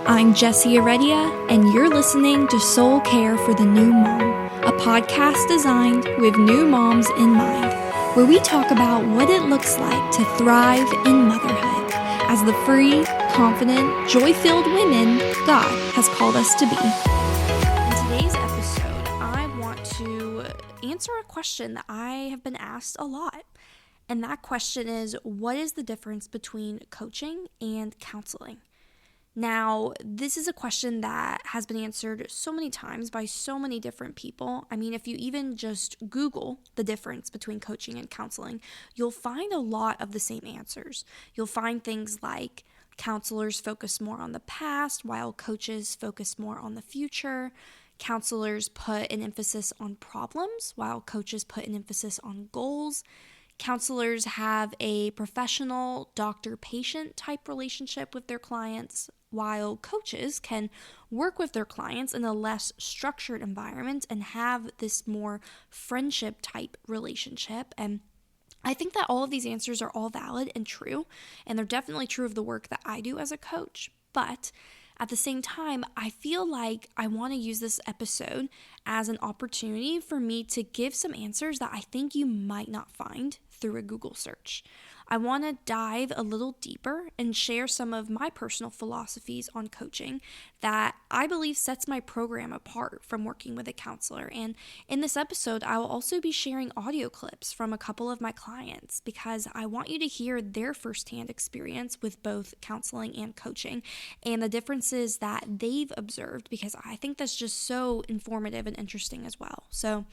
I'm Jessie Heredia, and you're listening to Soul Care for the New Mom, a podcast designed with new moms in mind, where we talk about what it looks like to thrive in motherhood as the free, confident, joy-filled women God has called us to be. In today's episode, I want to answer a question that I have been asked a lot, and that question is, what is the difference between coaching and counseling? Now, this is a question that has been answered so many times by so many different people. I mean, if you even just Google the difference between coaching and counseling, you'll find a lot of the same answers. You'll find things like counselors focus more on the past, while coaches focus more on the future. Counselors put an emphasis on problems, while coaches put an emphasis on goals. Counselors have a professional doctor-patient type relationship with their clients, while coaches can work with their clients in a less structured environment and have this more friendship type relationship. And I think that all of these answers are all valid and true, and they're definitely true of the work that I do as a coach. But at the same time, I feel like I want to use this episode as an opportunity for me to give some answers that I think you might not find through a Google search. I want to dive a little deeper and share some of my personal philosophies on coaching that I believe sets my program apart from working with a counselor. And in this episode, I will also be sharing audio clips from a couple of my clients because I want you to hear their firsthand experience with both counseling and coaching and the differences that they've observed, because I think that's just so informative and interesting as well. So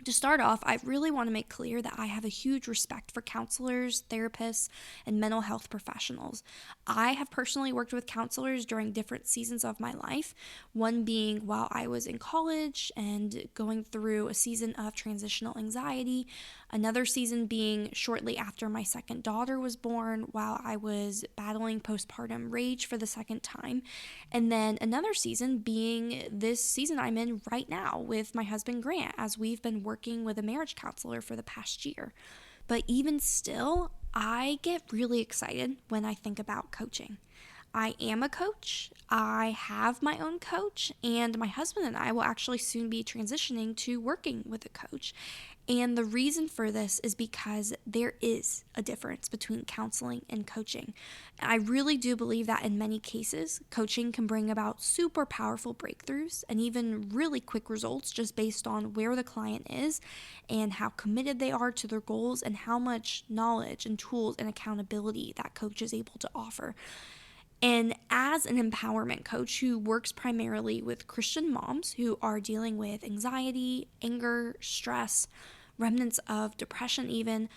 to start off, I really want to make clear that I have a huge respect for counselors, therapists, and mental health professionals. I have personally worked with counselors during different seasons of my life, one being while I was in college and going through a season of transitional anxiety, another season being shortly after my second daughter was born while I was battling postpartum rage for the second time, and then another season being this season I'm in right now with my husband Grant, as we've been working with a marriage counselor for the past year. But even still, I get really excited when I think about coaching. I am a coach, I have my own coach, and my husband and I will actually soon be transitioning to working with a coach. And the reason for this is because there is a difference between counseling and coaching. I really do believe that in many cases, coaching can bring about super powerful breakthroughs and even really quick results just based on where the client is and how committed they are to their goals and how much knowledge and tools and accountability that coach is able to offer. And as an empowerment coach who works primarily with Christian moms who are dealing with anxiety, anger, stress, remnants of depression even,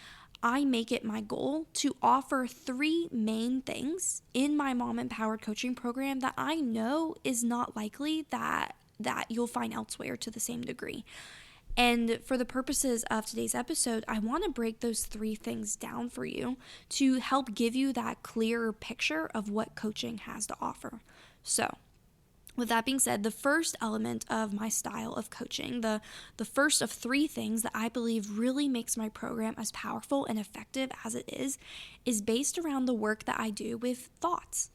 I make it my goal to offer 3 main things in my Mom Empowered coaching program that I know is not likely that you'll find elsewhere to the same degree. And for the purposes of today's episode, I want to break those 3 things down for you to help give you that clearer picture of what coaching has to offer. So, with that being said, the first element of my style of coaching, the first of 3 things that I believe really makes my program as powerful and effective as it is based around the work that I do with thoughts.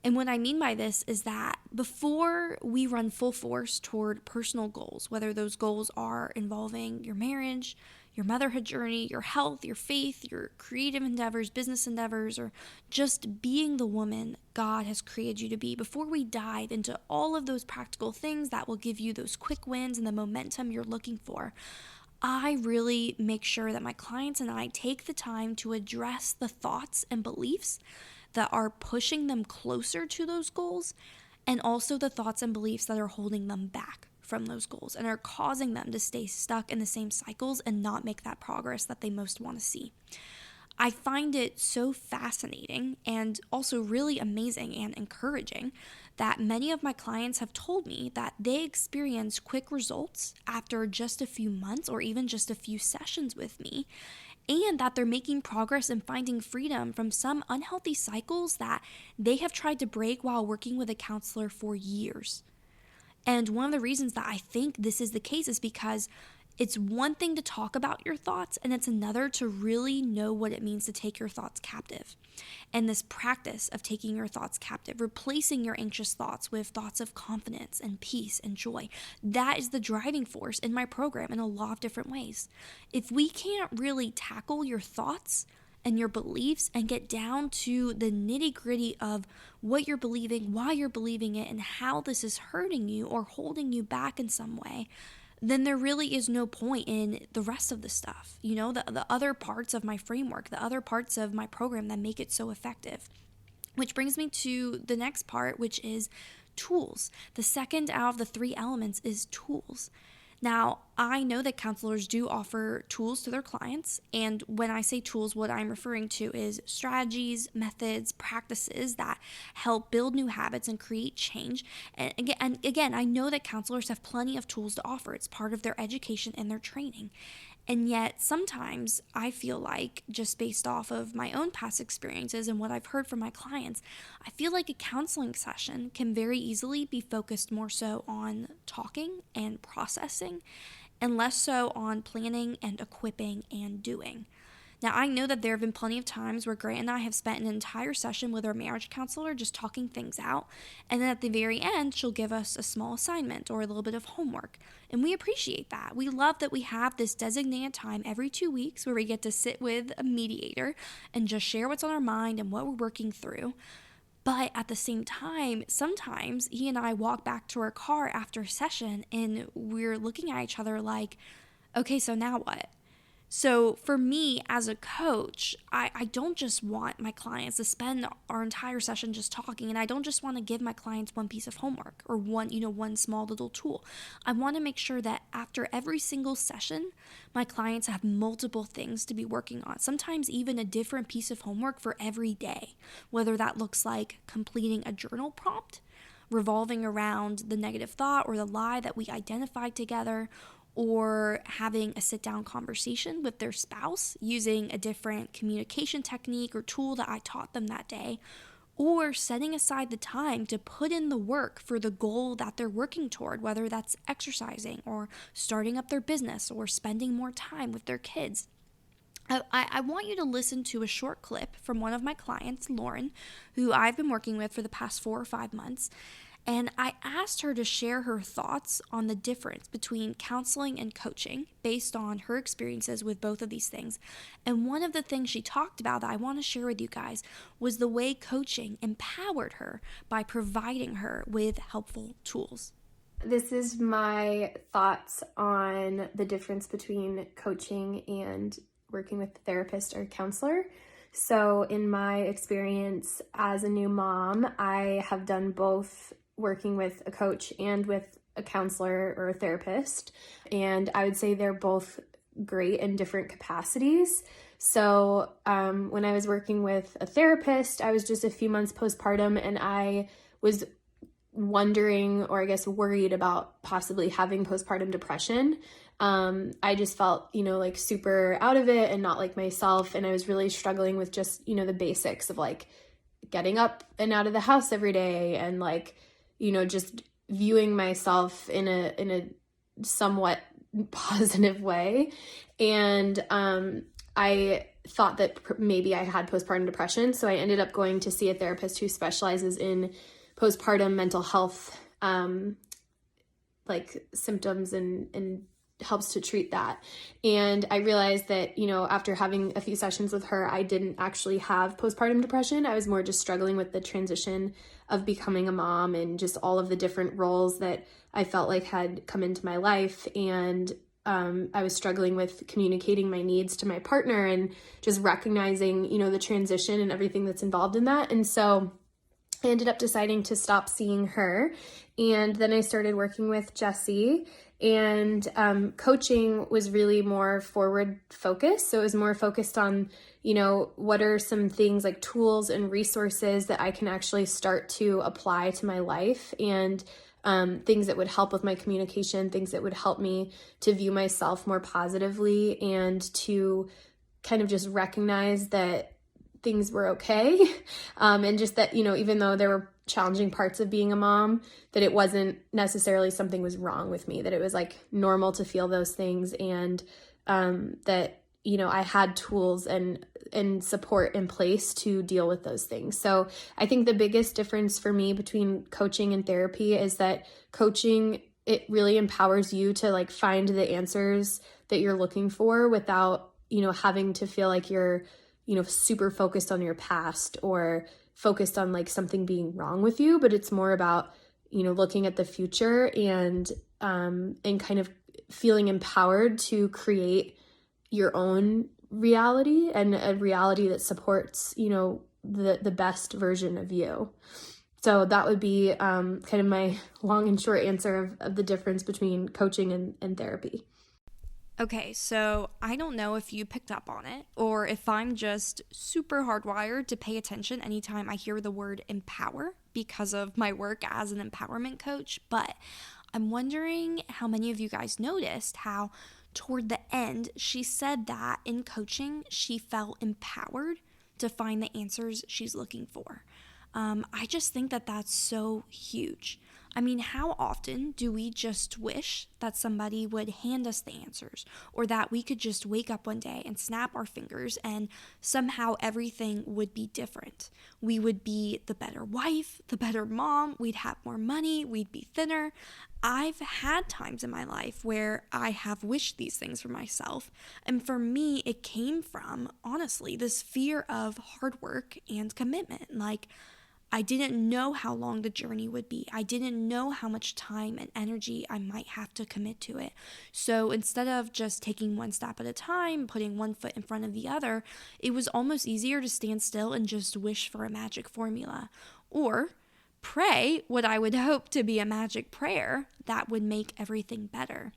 And what I mean by this is that before we run full force toward personal goals, whether those goals are involving your marriage, your motherhood journey, your health, your faith, your creative endeavors, business endeavors, or just being the woman God has created you to be, before we dive into all of those practical things that will give you those quick wins and the momentum you're looking for, I really make sure that my clients and I take the time to address the thoughts and beliefs that are pushing them closer to those goals, and also the thoughts and beliefs that are holding them back from those goals and are causing them to stay stuck in the same cycles and not make that progress that they most want to see. I find it so fascinating and also really amazing and encouraging that many of my clients have told me that they experience quick results after just a few months or even just a few sessions with me, and that they're making progress and finding freedom from some unhealthy cycles that they have tried to break while working with a counselor for years. And one of the reasons that I think this is the case is because it's one thing to talk about your thoughts, and it's another to really know what it means to take your thoughts captive. And this practice of taking your thoughts captive, replacing your anxious thoughts with thoughts of confidence and peace and joy, that is the driving force in my program in a lot of different ways. If we can't really tackle your thoughts and your beliefs and get down to the nitty-gritty of what you're believing, why you're believing it, and how this is hurting you or holding you back in some way, then there really is no point in the rest of the stuff, the other parts of my framework, the other parts of my program that make it so effective. Which brings me to the next part, which is tools. The second out of the 3 elements is tools. Now, I know that counselors do offer tools to their clients, and when I say tools, what I'm referring to is strategies, methods, practices that help build new habits and create change. And again, I know that counselors have plenty of tools to offer. It's part of their education and their training. And yet sometimes I feel like, just based off of my own past experiences and what I've heard from my clients, I feel like a counseling session can very easily be focused more so on talking and processing and less so on planning and equipping and doing. Now, I know that there have been plenty of times where Grant and I have spent an entire session with our marriage counselor just talking things out, and then at the very end, she'll give us a small assignment or a little bit of homework, and we appreciate that. We love that we have this designated time every 2 weeks where we get to sit with a mediator and just share what's on our mind and what we're working through. But at the same time, sometimes he and I walk back to our car after a session and we're looking at each other like, okay, so now what? So for me as a coach, I don't just want my clients to spend our entire session just talking, and I don't just want to give my clients one piece of homework or one small little tool. I want to make sure that after every single session, my clients have multiple things to be working on, sometimes even a different piece of homework for every day, whether that looks like completing a journal prompt, revolving around the negative thought or the lie that we identified together, or having a sit-down conversation with their spouse using a different communication technique or tool that I taught them that day, or setting aside the time to put in the work for the goal that they're working toward, whether that's exercising or starting up their business or spending more time with their kids. I want you to listen to a short clip from one of my clients, Lauren, who I've been working with for the past 4 or 5 months. And I asked her to share her thoughts on the difference between counseling and coaching based on her experiences with both of these things. And one of the things she talked about that I want to share with you guys was the way coaching empowered her by providing her with helpful tools. This is my thoughts on the difference between coaching and working with a therapist or counselor. So in my experience as a new mom, I have done both working with a coach and with a counselor or a therapist. And I would say they're both great in different capacities. So when I was working with a therapist, I was just a few months postpartum, and I was wondering, or I guess worried about possibly having postpartum depression. I just felt, like super out of it and not like myself. And I was really struggling with just, the basics of like getting up and out of the house every day and like, just viewing myself in a somewhat positive way. And I thought that maybe I had postpartum depression. So I ended up going to see a therapist who specializes in postpartum mental health, like symptoms and helps to treat that. And I realized that, after having a few sessions with her, I didn't actually have postpartum depression. I was more just struggling with the transition of becoming a mom and just all of the different roles that I felt like had come into my life. And I was struggling with communicating my needs to my partner and just recognizing, the transition and everything that's involved in that. And so I ended up deciding to stop seeing her. And then I started working with Jessie, and coaching was really more forward focused. So it was more focused on, what are some things like tools and resources that I can actually start to apply to my life, and things that would help with my communication, things that would help me to view myself more positively and to kind of just recognize that things were okay. And just that, even though there were challenging parts of being a mom, that it wasn't necessarily something was wrong with me, that it was like normal to feel those things. And that, I had tools and support in place to deal with those things. So I think the biggest difference for me between coaching and therapy is that coaching, it really empowers you to like find the answers that you're looking for without, having to feel like you're, super focused on your past or focused on like something being wrong with you, but it's more about, looking at the future and kind of feeling empowered to create your own reality and a reality that supports, the best version of you. So that would be kind of my long and short answer of the difference between coaching and therapy. Okay, so I don't know if you picked up on it or if I'm just super hardwired to pay attention anytime I hear the word empower because of my work as an empowerment coach, but I'm wondering how many of you guys noticed how toward the end she said that in coaching she felt empowered to find the answers she's looking for. I just think that that's so huge. I mean, how often do we just wish that somebody would hand us the answers, or that we could just wake up one day and snap our fingers and somehow everything would be different? We would be the better wife, the better mom, we'd have more money, we'd be thinner. I've had times in my life where I have wished these things for myself, and for me, it came from, honestly, this fear of hard work and commitment. Like, I didn't know how long the journey would be. I didn't know how much time and energy I might have to commit to it. So instead of just taking one step at a time, putting one foot in front of the other, it was almost easier to stand still and just wish for a magic formula. Or pray what I would hope to be a magic prayer that would make everything better.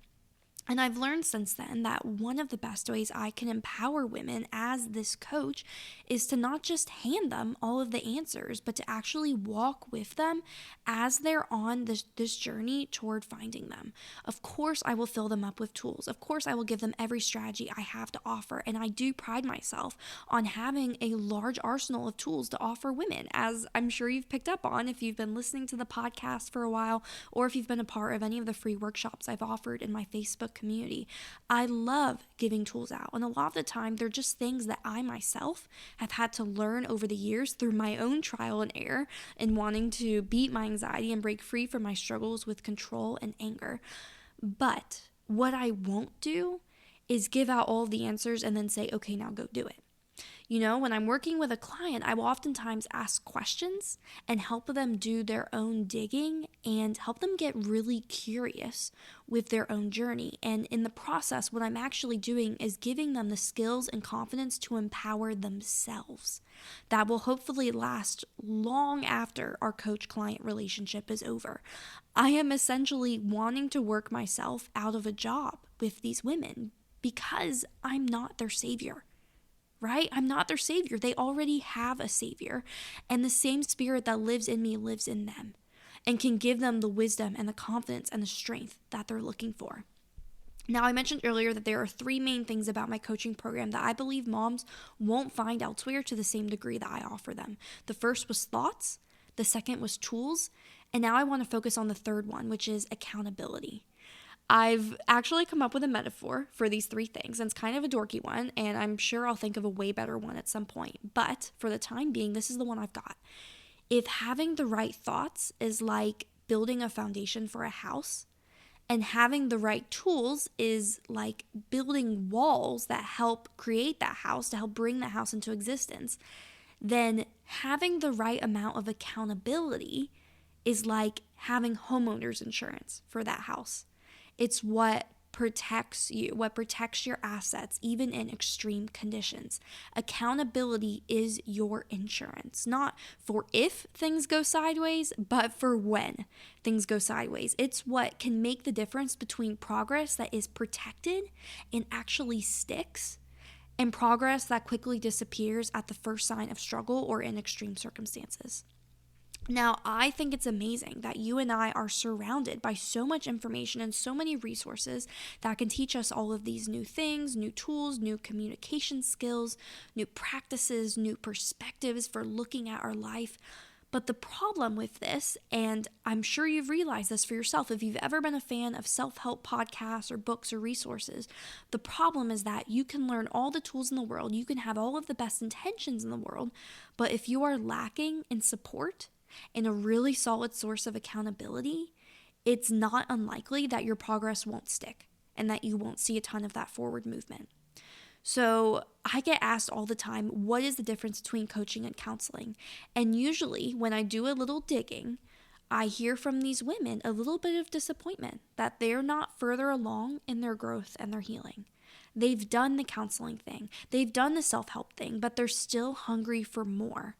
And I've learned since then that one of the best ways I can empower women as this coach is to not just hand them all of the answers, but to actually walk with them as they're on this journey toward finding them. Of course, I will fill them up with tools. Of course, I will give them every strategy I have to offer. And I do pride myself on having a large arsenal of tools to offer women, as I'm sure you've picked up on if you've been listening to the podcast for a while, or if you've been a part of any of the free workshops I've offered in my Facebook community. I love giving tools out, and a lot of the time they're just things that I myself have had to learn over the years through my own trial and error in wanting to beat my anxiety and break free from my struggles with control and anger. But what I won't do is give out all the answers and then say, okay, now go do it. When I'm working with a client, I will oftentimes ask questions and help them do their own digging and help them get really curious with their own journey. And in the process, what I'm actually doing is giving them the skills and confidence to empower themselves. That will hopefully last long after our coach-client relationship is over. I am essentially wanting to work myself out of a job with these women because I'm not their savior. Right? I'm not their savior. They already have a savior. And the same spirit that lives in me lives in them and can give them the wisdom and the confidence and the strength that they're looking for. Now, I mentioned earlier that there are 3 main things about my coaching program that I believe moms won't find elsewhere to the same degree that I offer them. The first was thoughts. The second was tools. And now I want to focus on the third one, which is accountability. I've actually come up with a metaphor for these 3 things, and it's kind of a dorky one, and I'm sure I'll think of a way better one at some point. But for the time being, this is the one I've got. If having the right thoughts is like building a foundation for a house, and having the right tools is like building walls that help create that house, to help bring that house into existence, then having the right amount of accountability is like having homeowners insurance for that house. It's what protects you, what protects your assets, even in extreme conditions. Accountability is your insurance, not for if things go sideways, but for when things go sideways. It's what can make the difference between progress that is protected and actually sticks, and progress that quickly disappears at the first sign of struggle or in extreme circumstances. Now, I think it's amazing that you and I are surrounded by so much information and so many resources that can teach us all of these new things, new tools, new communication skills, new practices, new perspectives for looking at our life. But the problem with this, and I'm sure you've realized this for yourself if you've ever been a fan of self-help podcasts or books or resources, the problem is that you can learn all the tools in the world, you can have all of the best intentions in the world, but if you are lacking in support and a really solid source of accountability, it's not unlikely that your progress won't stick and that you won't see a ton of that forward movement. So I get asked all the time, what is the difference between coaching and counseling? And usually when I do a little digging, I hear from these women a little bit of disappointment that they're not further along in their growth and their healing. They've done the counseling thing, they've done the self-help thing, but they're still hungry for more.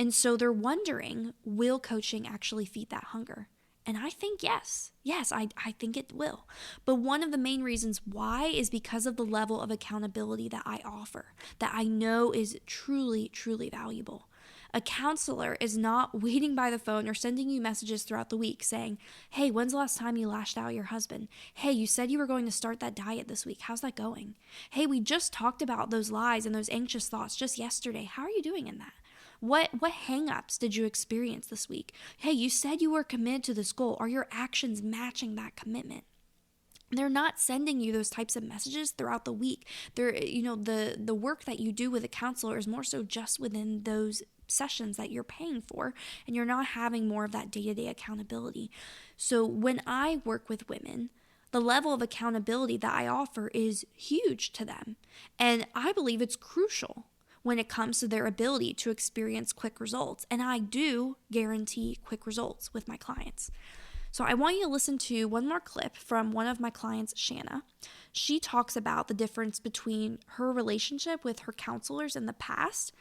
And so they're wondering, will coaching actually feed that hunger? And I think yes, I think it will. But one of the main reasons why is because of the level of accountability that I offer, that I know is truly, truly valuable. A counselor is not waiting by the phone or sending you messages throughout the week saying, hey, when's the last time you lashed out at your husband? Hey, you said you were going to start that diet this week. How's that going? Hey, we just talked about those lies and those anxious thoughts just yesterday. How are you doing in that? What hang-ups did you experience this week? Hey, you said you were committed to this goal. Are your actions matching that commitment? They're not sending you those types of messages throughout the week. They're, the work that you do with a counselor is more so just within those sessions that you're paying for, and you're not having more of that day-to-day accountability. So when I work with women, the level of accountability that I offer is huge to them, and I believe it's crucial when it comes to their ability to experience quick results. And I do guarantee quick results with my clients. So I want you to listen to one more clip from one of my clients, Shanna. She talks about the difference between her relationship with her counselors in the past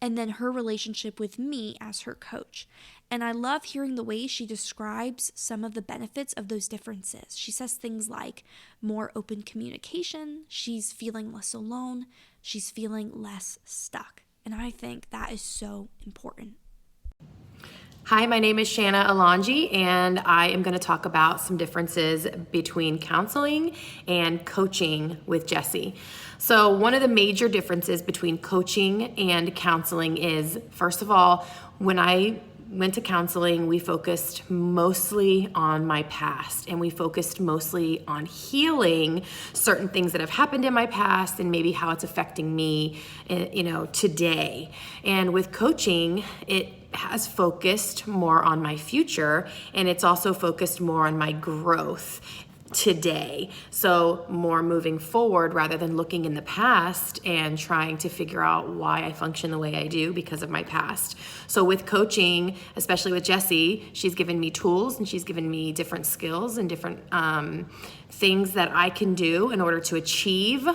and then her relationship with me as her coach. And I love hearing the way she describes some of the benefits of those differences. She says things like more open communication, she's feeling less alone, she's feeling less stuck. And I think that is so important. Hi, my name is Shanna Alonji, and I am going to talk about some differences between counseling and coaching with Jessie. So one of the major differences between coaching and counseling is, first of all, when I went to counseling, we focused mostly on my past, and we focused mostly on healing certain things that have happened in my past and maybe how it's affecting me, today. And with coaching, it has focused more on my future, and it's also focused more on my growth today. So more moving forward rather than looking in the past and trying to figure out why I function the way I do because of my past. So with coaching, especially with Jessie, she's given me tools and she's given me different skills and different things that I can do in order to achieve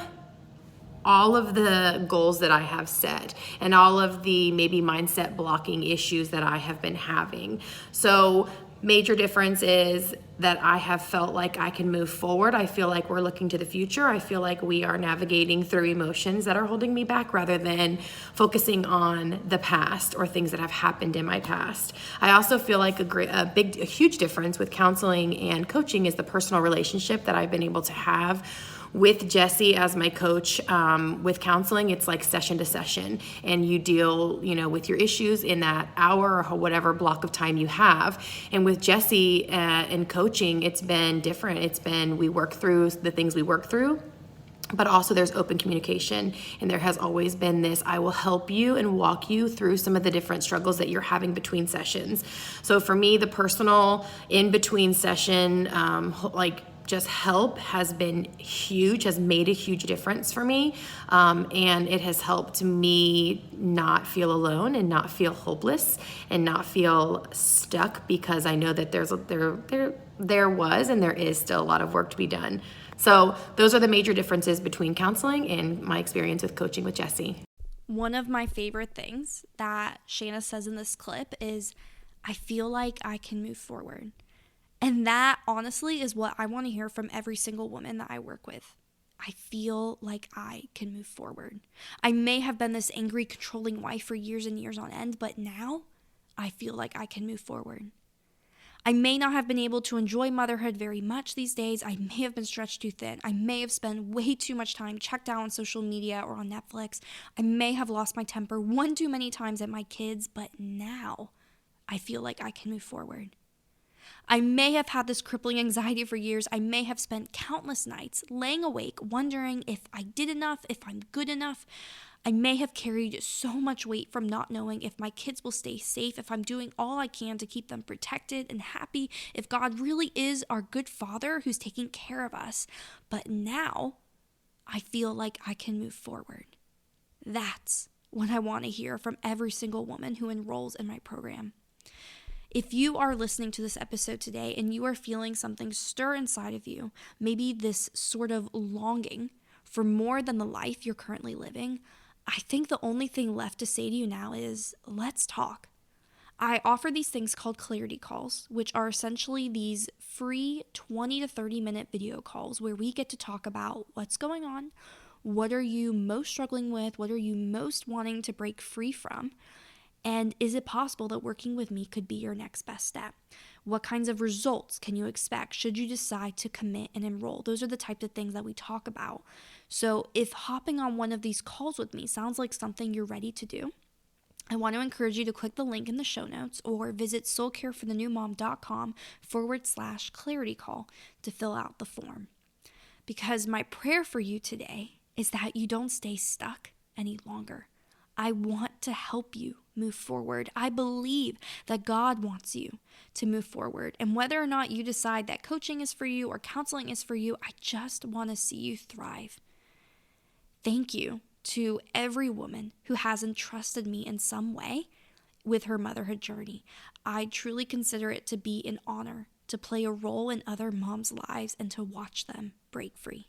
all of the goals that I have set and all of the maybe mindset blocking issues that I have been having. So major difference is that I have felt like I can move forward. I feel like we're looking to the future. I feel like we are navigating through emotions that are holding me back rather than focusing on the past or things that have happened in my past. I also feel like a huge difference with counseling and coaching is the personal relationship that I've been able to have with Jessie as my coach. With counseling, it's like session to session, and you deal, with your issues in that hour or whatever block of time you have. And with Jessie in coaching, it's been different. It's been, we work through the things we work through, but also there's open communication, and there has always been this, I will help you and walk you through some of the different struggles that you're having between sessions. So for me, the personal in between session, just help has been huge, has made a huge difference for me. And it has helped me not feel alone and not feel hopeless and not feel stuck, because I know that there was and there is still a lot of work to be done. So those are the major differences between counseling and my experience with coaching with Jessie. One of my favorite things that Shanna says in this clip is, I feel like I can move forward. And that honestly is what I want to hear from every single woman that I work with. I feel like I can move forward. I may have been this angry, controlling wife for years and years on end, but now I feel like I can move forward. I may not have been able to enjoy motherhood very much these days. I may have been stretched too thin. I may have spent way too much time checked out on social media or on Netflix. I may have lost my temper one too many times at my kids, but now I feel like I can move forward. I may have had this crippling anxiety for years. I may have spent countless nights laying awake, wondering if I did enough, if I'm good enough. I may have carried so much weight from not knowing if my kids will stay safe, if I'm doing all I can to keep them protected and happy, if God really is our good Father who's taking care of us. But now I feel like I can move forward. That's what I want to hear from every single woman who enrolls in my program. If you are listening to this episode today and you are feeling something stir inside of you, maybe this sort of longing for more than the life you're currently living, I think the only thing left to say to you now is, let's talk. I offer these things called clarity calls, which are essentially these free 20 to 30 minute video calls where we get to talk about what's going on, what are you most struggling with, what are you most wanting to break free from, and is it possible that working with me could be your next best step? What kinds of results can you expect should you decide to commit and enroll? Those are the types of things that we talk about. So if hopping on one of these calls with me sounds like something you're ready to do, I want to encourage you to click the link in the show notes or visit soulcareforthenewmom.com/clarity call to fill out the form. Because my prayer for you today is that you don't stay stuck any longer. I want to help you move forward. I believe that God wants you to move forward. And whether or not you decide that coaching is for you or counseling is for you, I just want to see you thrive. Thank you to every woman who has entrusted me in some way with her motherhood journey. I truly consider it to be an honor to play a role in other moms' lives and to watch them break free.